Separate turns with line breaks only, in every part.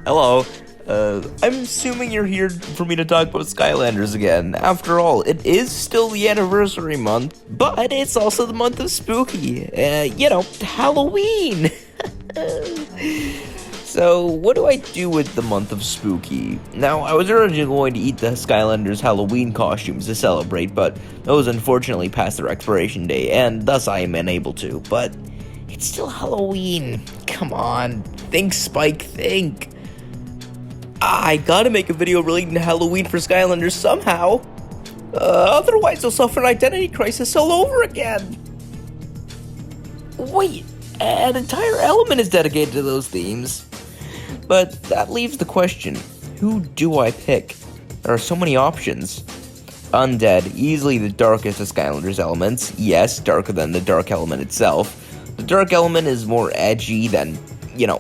Hello. I'm assuming you're here for me to talk about Skylanders again. After all, it is still the anniversary month, but it's also the month of spooky. Halloween. So, what do I do with the month of spooky? Now, I was originally going to eat the Skylanders Halloween costumes to celebrate, but those unfortunately passed their expiration date, and thus I am unable to. But it's still Halloween. Come on. Think, Spike, think. I gotta make a video relating to Halloween for Skylanders somehow. Otherwise they'll suffer an identity crisis all over again. Wait, an entire element is dedicated to those themes. But that leaves the question, who do I pick? There are so many options. Undead, easily the darkest of Skylanders elements. Yes, darker than the dark element itself. The dark element is more edgy than,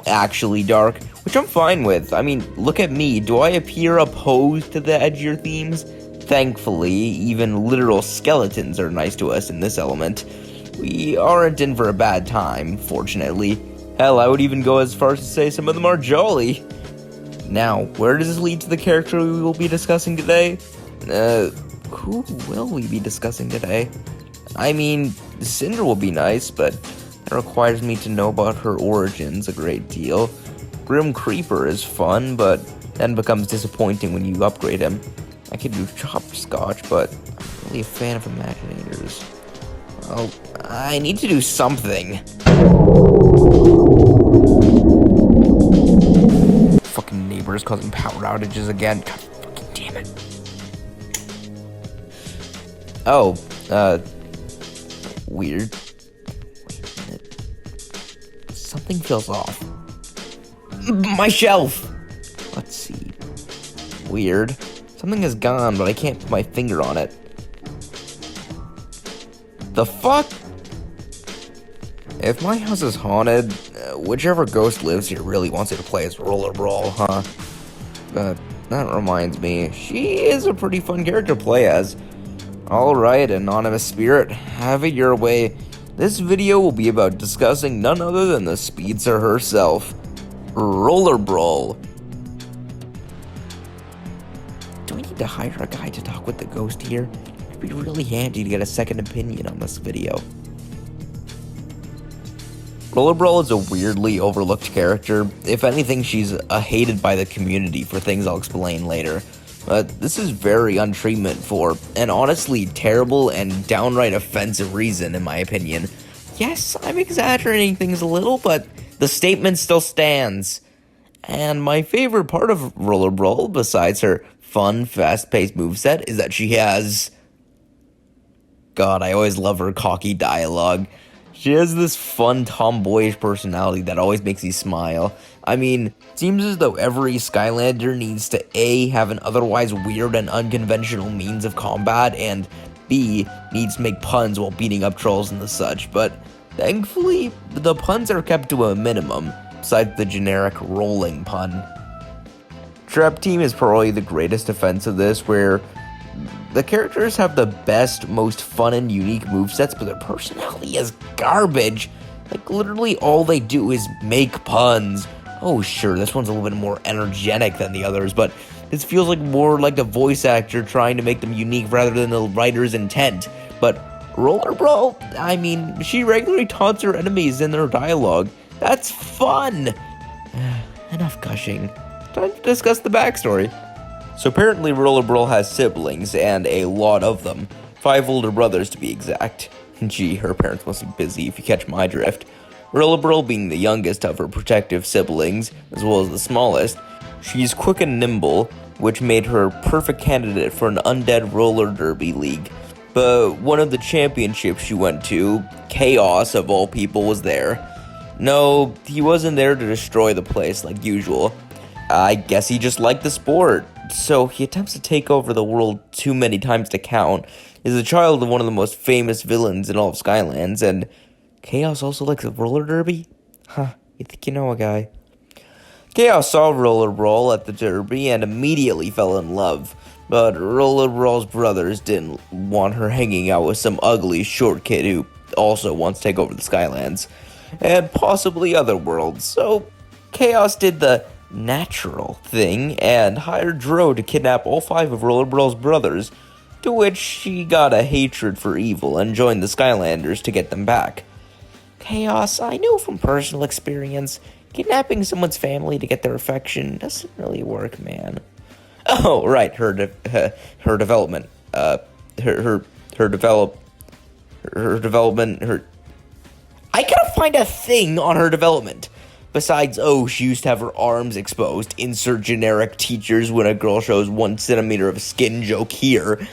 actually dark, which I'm fine with. I mean, look at me. Do I appear opposed to the edgier themes? Thankfully, even literal skeletons are nice to us in this element. We aren't in for a bad time, fortunately. Hell, I would even go as far as to say some of them are jolly. Now, where does this lead to the character we will be discussing today? Who will we be discussing today? I mean, Cinder will be nice, but it requires me to know about her origins a great deal. Grim Creeper is fun, but then becomes disappointing when you upgrade him. I could do Chopscotch, but I'm not really a fan of Imaginators. Well, I need to do something. Fucking neighbors causing power outages again. God fucking damn it. Oh, weird. Wait a minute. Something feels off. My shelf! Let's see. Weird. Something is gone, but I can't put my finger on it. The fuck? If my house is haunted, whichever ghost lives here really wants you to play as RollerBrawl, huh? That reminds me, she is a pretty fun character to play as. Alright, anonymous spirit, have it your way. This video will be about discussing none other than the speedster herself, RollerBrawl. Do I need to hire a guy to talk with the ghost here? It'd be really handy to get a second opinion on this video. RollerBrawl is a weirdly overlooked character. If anything, she's hated by the community for things I'll explain later. But this is very untreatment for an honestly terrible and downright offensive reason, in my opinion. Yes, I'm exaggerating things a little, but the statement still stands. And my favorite part of RollerBrawl, besides her fun, fast-paced moveset, is that she has... God, I always love her cocky dialogue. She has this fun, tomboyish personality that always makes you smile. I mean, it seems as though every Skylander needs to A, have an otherwise weird and unconventional means of combat, and B, needs to make puns while beating up trolls and the such, but thankfully, the puns are kept to a minimum, besides the generic rolling pun. Trap Team is probably the greatest offense of this, where the characters have the best, most fun and unique movesets, but their personality is garbage. Like, literally all they do is make puns. Oh, sure, this one's a little bit more energetic than the others, but this feels like more like a voice actor trying to make them unique rather than the writer's intent. But RollerBrawl, I mean, she regularly taunts her enemies in their dialogue. That's fun! Enough gushing. Time to discuss the backstory. So apparently RollerBrawl has siblings, and a lot of them. 5 older brothers to be exact. Gee, her parents must be busy if you catch my drift. RollerBrawl being the youngest of her protective siblings, as well as the smallest, she's quick and nimble, which made her a perfect candidate for an undead roller derby league. But one of the championships she went to, Chaos of all people, was there. No, he wasn't there to destroy the place like usual. I guess he just liked the sport. So he attempts to take over the world too many times to count, is a child of one of the most famous villains in all of Skylands, and Chaos also likes a roller derby? Huh, you think you know a guy. Chaos saw RollerBrawl at the derby and immediately fell in love, but RollerBrawl's brothers didn't want her hanging out with some ugly short kid who also wants to take over the Skylands. and possibly other worlds, so Chaos did the natural thing and hired Dro to kidnap all 5 of RollerBrawl's brothers, to which she got a hatred for evil and joined the Skylanders to get them back. Chaos, I know from personal experience, kidnapping someone's family to get their affection doesn't really work, man. Oh, right, her development. Her development, I gotta find a thing on her development. Besides, she used to have her arms exposed. Insert generic teachers when a girl shows 1 centimeter of skin joke here.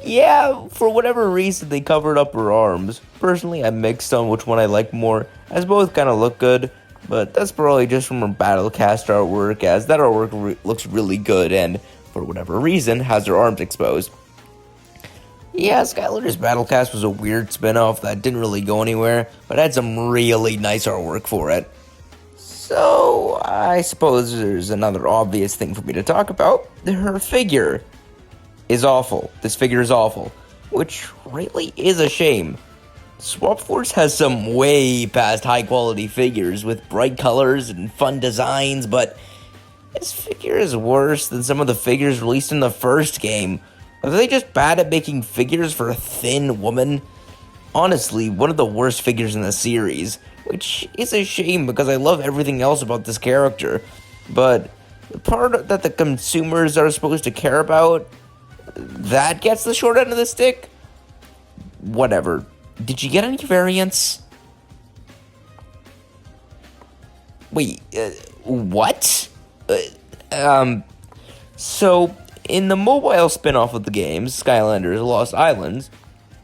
Yeah, for whatever reason, they covered up her arms. Personally, I'm mixed on which one I like more, as both kind of look good, but that's probably just from her Battlecast artwork, as that artwork looks really good, and for whatever reason, has her arms exposed. Yeah, Skylanders Battlecast was a weird spin-off that didn't really go anywhere, but had some really nice artwork for it. So, I suppose there's another obvious thing for me to talk about. Her figure is awful. This figure is awful, which really is a shame. Swap Force has some way past high-quality figures with bright colors and fun designs, but this figure is worse than some of the figures released in the first game. Are they just bad at making figures for a thin woman? Honestly, one of the worst figures in the series, which is a shame because I love everything else about this character. But the part that the consumers are supposed to care about, that gets the short end of the stick? Whatever. Did you get any variants? Wait, what? So, in the mobile spin-off of the games, Skylanders Lost Islands,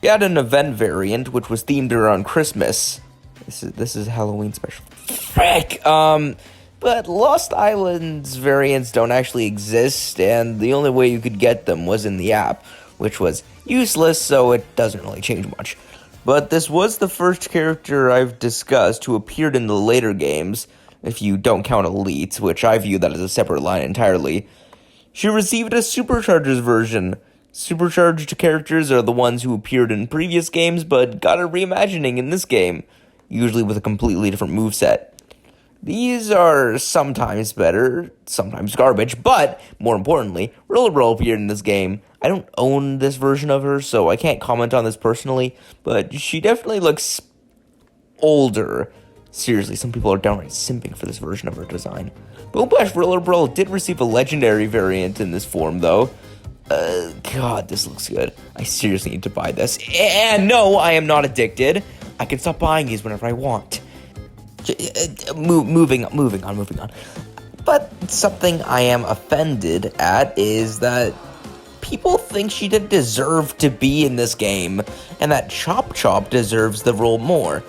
you had an event variant which was themed around Christmas. This is Halloween special. Frick! But Lost Islands variants don't actually exist, and the only way you could get them was in the app, which was useless, so it doesn't really change much. But this was the first character I've discussed who appeared in the later games, if you don't count Elite, which I view that as a separate line entirely. She received a Superchargers version. Supercharged characters are the ones who appeared in previous games, but got a reimagining in this game, usually with a completely different moveset. These are sometimes better, sometimes garbage, but, more importantly, RollerBrawl appeared in this game. I don't own this version of her, so I can't comment on this personally, but she definitely looks older. Seriously, some people are downright simping for this version of her design. Boom Bash RollerBrawl did receive a legendary variant in this form, though. God, this looks good. I seriously need to buy this. And no, I am not addicted. I can stop buying these whenever I want. Moving on. But something I am offended at is that people think she didn't deserve to be in this game, and that Chop Chop deserves the role more.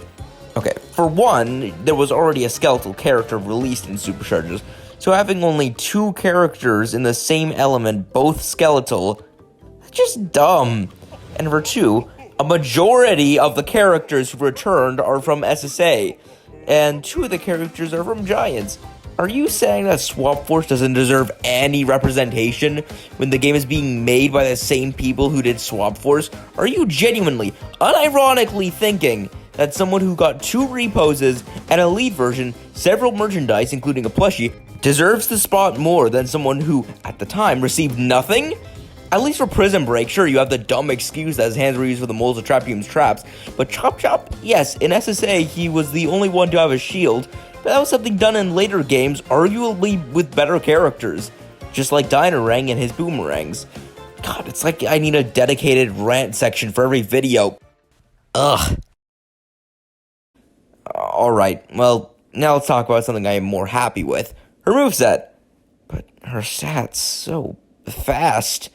Okay, for one, there was already a skeletal character released in Superchargers, so having only 2 characters in the same element, both skeletal, that's just dumb. And for 2, a majority of the characters who returned are from SSA, and 2 of the characters are from Giants. Are you saying that Swap Force doesn't deserve any representation when the game is being made by the same people who did Swap Force? Are you genuinely, unironically thinking that someone who got 2 reposes, an Elite version, several merchandise, including a plushie, deserves the spot more than someone who, at the time, received nothing? At least for Prison Break, sure, you have the dumb excuse that his hands were used for the moles to trap Hume's traps, but Chop Chop, yes, in SSA, he was the only one to have a shield, but that was something done in later games, arguably with better characters, just like Dynarang and his boomerangs. God, it's like I need a dedicated rant section for every video. Ugh. Alright, well, now let's talk about something I am more happy with. Her moveset. But her stats so fast.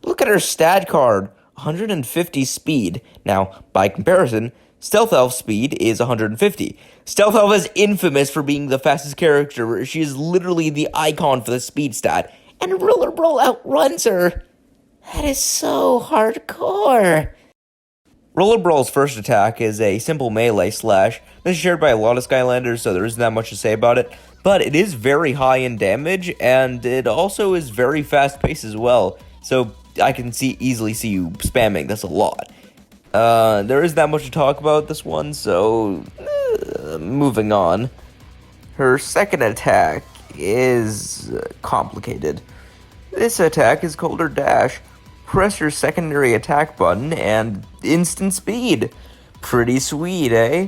Look at her stat card, 150 speed. Now, by comparison, Stealth Elf speed is 150. Stealth Elf is infamous for being the fastest character. She is literally the icon for the speed stat. And RollerBrawl outruns her. That is so hardcore. RollerBrawl's first attack is a simple melee slash. This is shared by a lot of Skylanders, so there isn't that much to say about it. But it is very high in damage, and it also is very fast-paced as well. So I can easily see you spamming this a lot. There isn't that much to talk about this one, so moving on. Her second attack is complicated. This attack is called her dash. Press your secondary attack button and instant speed. Pretty sweet, eh?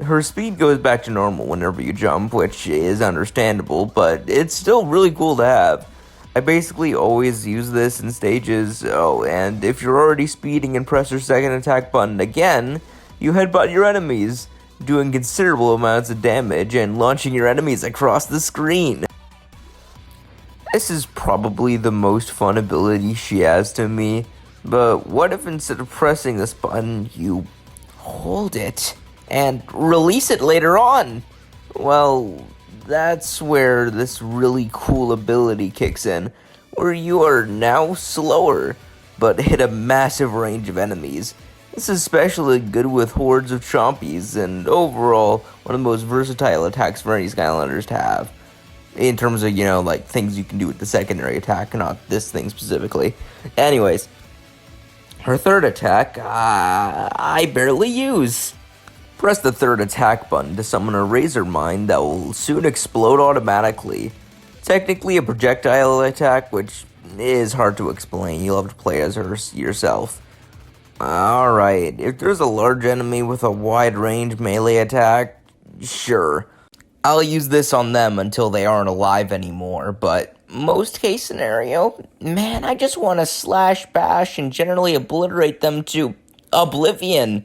Her speed goes back to normal whenever you jump, which is understandable, but it's still really cool to have. I basically always use this in stages. Oh, and if you're already speeding and press your second attack button again, you headbutt your enemies, doing considerable amounts of damage and launching your enemies across the screen. This is probably the most fun ability she has to me, but what if instead of pressing this button, you hold it and release it later on? Well, that's where this really cool ability kicks in, where you are now slower, but hit a massive range of enemies. This is especially good with hordes of chompies, and overall, one of the most versatile attacks for any Skylanders to have. In terms of, like, things you can do with the secondary attack, not this thing specifically. Anyways, her third attack, I barely use. Press the third attack button to summon a razor mine that will soon explode automatically. Technically a projectile attack, which is hard to explain. You'll have to play as her yourself. Alright, if there's a large enemy with a wide range melee attack, sure. I'll use this on them until they aren't alive anymore, but most case scenario, man, I just want to slash, bash, and generally obliterate them to oblivion.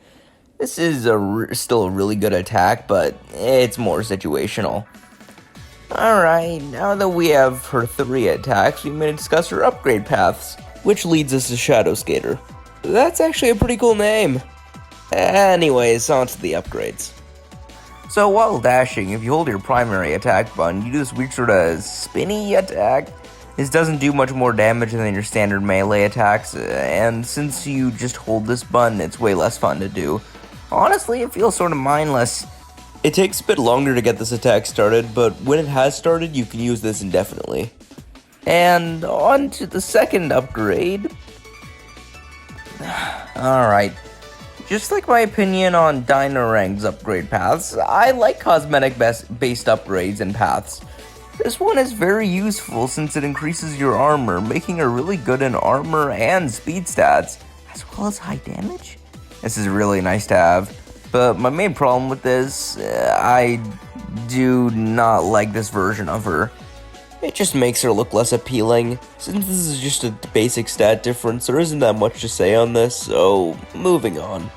This is still a really good attack, but it's more situational. Alright, now that we have her 3 attacks, we may discuss her upgrade paths, which leads us to Shadow Skater. That's actually a pretty cool name. Anyways, on to the upgrades. So while dashing, if you hold your primary attack button, you do this weird sort of spinny attack. This doesn't do much more damage than your standard melee attacks, and since you just hold this button, it's way less fun to do. Honestly, it feels sort of mindless. It takes a bit longer to get this attack started, but when it has started, you can use this indefinitely. And on to the second upgrade. Alright. Just like my opinion on Dynarang's upgrade paths, I like cosmetic-based upgrades and paths. This one is very useful since it increases your armor, making her really good in armor and speed stats, as well as high damage. This is really nice to have, but my main problem with this, I do not like this version of her. It just makes her look less appealing. Since this is just a basic stat difference, there isn't that much to say on this, so moving on.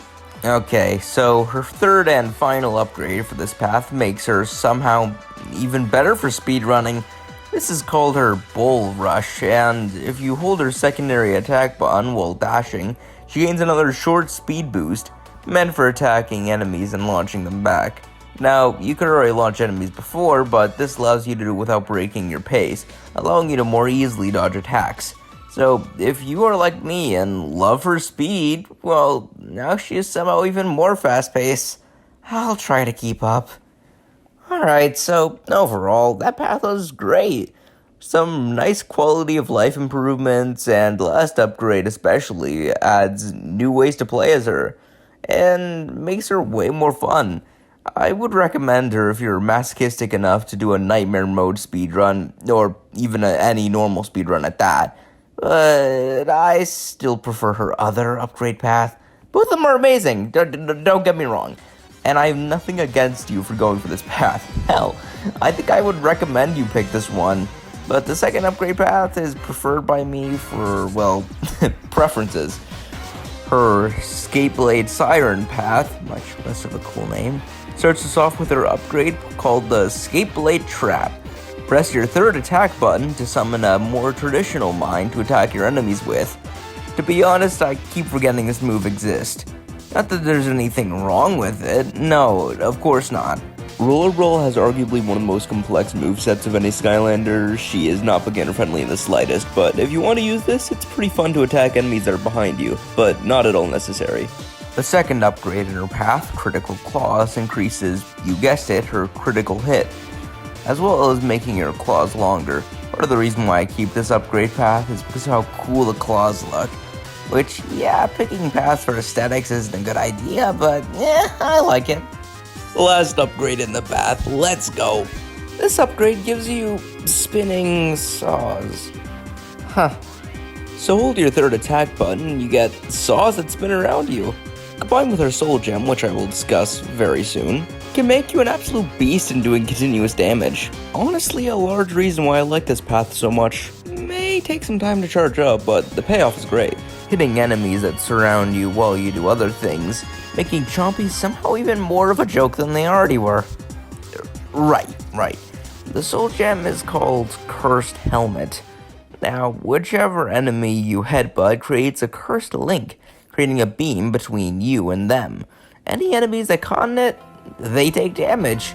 Okay, so her third and final upgrade for this path makes her somehow even better for speedrunning. This is called her Bull Rush, and if you hold her secondary attack button while dashing, she gains another short speed boost, meant for attacking enemies and launching them back. Now, you could already launch enemies before, but this allows you to do it without breaking your pace, allowing you to more easily dodge attacks. So, if you are like me and love her speed, well, now she is somehow even more fast-paced. I'll try to keep up. Alright, so overall, that path was great. Some nice quality of life improvements, and the last upgrade especially adds new ways to play as her, and makes her way more fun. I would recommend her if you're masochistic enough to do a nightmare mode speedrun, or even any normal speedrun at that. But I still prefer her other upgrade path. Both of them are amazing, don't get me wrong. And I have nothing against you for going for this path. Hell, I think I would recommend you pick this one. But the second upgrade path is preferred by me for, well, preferences. Her Skateblade Siren path, much less of a cool name, starts us off with her upgrade called the Skateblade Trap. Press your third attack button to summon a more traditional mine to attack your enemies with. To be honest, I keep forgetting this move exists. Not that there's anything wrong with it, no, of course not. RollerBrawl has arguably one of the most complex movesets of any Skylander. She is not beginner friendly in the slightest, but if you want to use this, it's pretty fun to attack enemies that are behind you, but not at all necessary. The second upgrade in her path, Critical Claws, increases, you guessed it, her critical hit, as well as making her claws longer. Part of the reason why I keep this upgrade path is because of how cool the claws look. Which, yeah, picking paths for aesthetics isn't a good idea, but I like it. Last upgrade in the path, let's go. This upgrade gives you spinning saws. Huh. So hold your third attack button, you get saws that spin around you. Combined with our soul gem, which I will discuss very soon, can make you an absolute beast in doing continuous damage. Honestly, a large reason why I like this path so much. May take some time to charge up, but the payoff is great. Hitting enemies that surround you while you do other things, making chompies somehow even more of a joke than they already were. Right. The soul gem is called Cursed Helmet. Now, whichever enemy you headbutt creates a cursed link, creating a beam between you and them. Any enemies that caught in it, they take damage,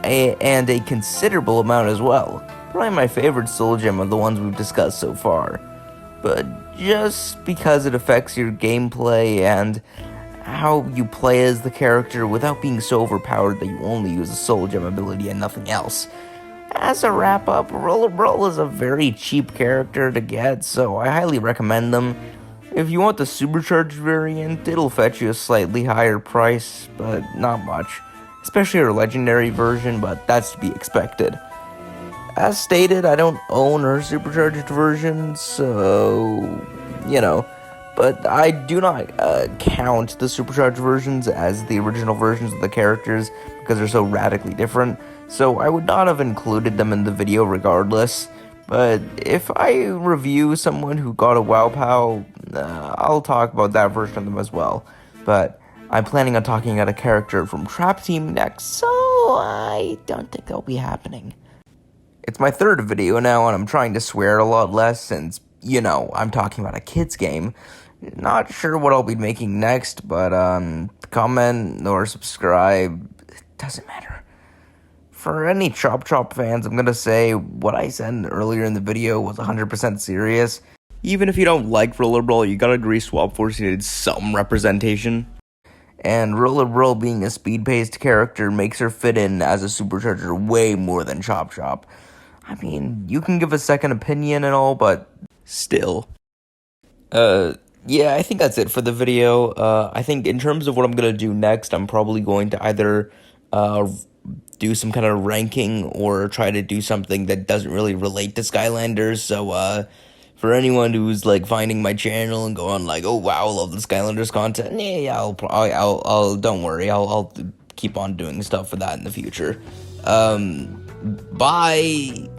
and a considerable amount as well. Probably my favorite soul gem of the ones we've discussed so far. But just because it affects your gameplay and how you play as the character without being so overpowered that you only use a soul gem ability and nothing else. As a wrap-up, RollerBrawl is a very cheap character to get, so I highly recommend them. If you want the supercharged variant, it'll fetch you a slightly higher price, but not much. Especially her legendary version, but that's to be expected. As stated, I don't own her supercharged version, so, but I do not count the supercharged versions as the original versions of the characters because they're so radically different, so I would not have included them in the video regardless. But if I review someone who got a Wow Pow, I'll talk about that version of them as well. But I'm planning on talking about a character from Trap Team next, so I don't think that'll be happening. It's my third video now, and I'm trying to swear a lot less since, I'm talking about a kid's game. Not sure what I'll be making next, but comment or subscribe, it doesn't matter. For any Chop Chop fans, I'm gonna say what I said earlier in the video was 100% serious. Even if you don't like RollerBrawl, you gotta agree Swap Force needed some representation. And RollerBrawl being a speed-paced character makes her fit in as a supercharger way more than Chop Chop. I mean, you can give a second opinion and all, but still. Yeah, I think that's it for the video. I think in terms of what I'm gonna do next, I'm probably going to either, do some kind of ranking or try to do something that doesn't really relate to Skylanders. So, for anyone who's like finding my channel and going like, "Oh wow, I love the Skylanders content," yeah, I'll don't worry, I'll keep on doing stuff for that in the future. Bye.